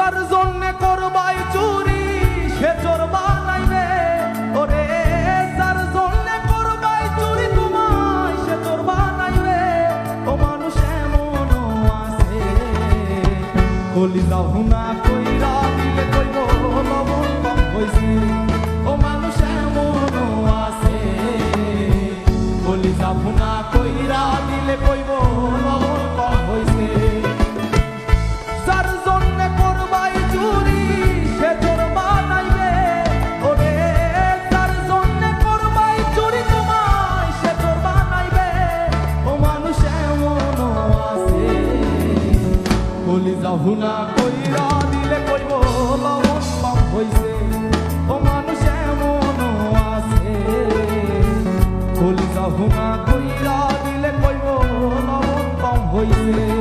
যার জন্যে করবাই চুরি সে চোর বানাইবে, ওরে যার জন্যে করবাই চুরি তোমায় সে চোর বানাইবে। ও মানুষ এমনও আছে কলিজা ভুনা কইরা দিলে কইব লবণ কম হইছে। ও মানুষ এমনও আছে কলিজা ভুনা কইরা দিলে কইব লবণ কম হইছে। যার জন্যে করবাই চুরি সে চোর বানাইবে, ওরে যার জন্যে করবাই চুরি তোমায় সে চোর বানাইবে। ও মানুষ এমনও আছে কলিজা ভুনা কইরা দিলে কইব লবণ কম হইছে। ও মানুষ এমনও আছে কলিজা ভুনা কইরা দিলে কইব লবণ কম হইছে।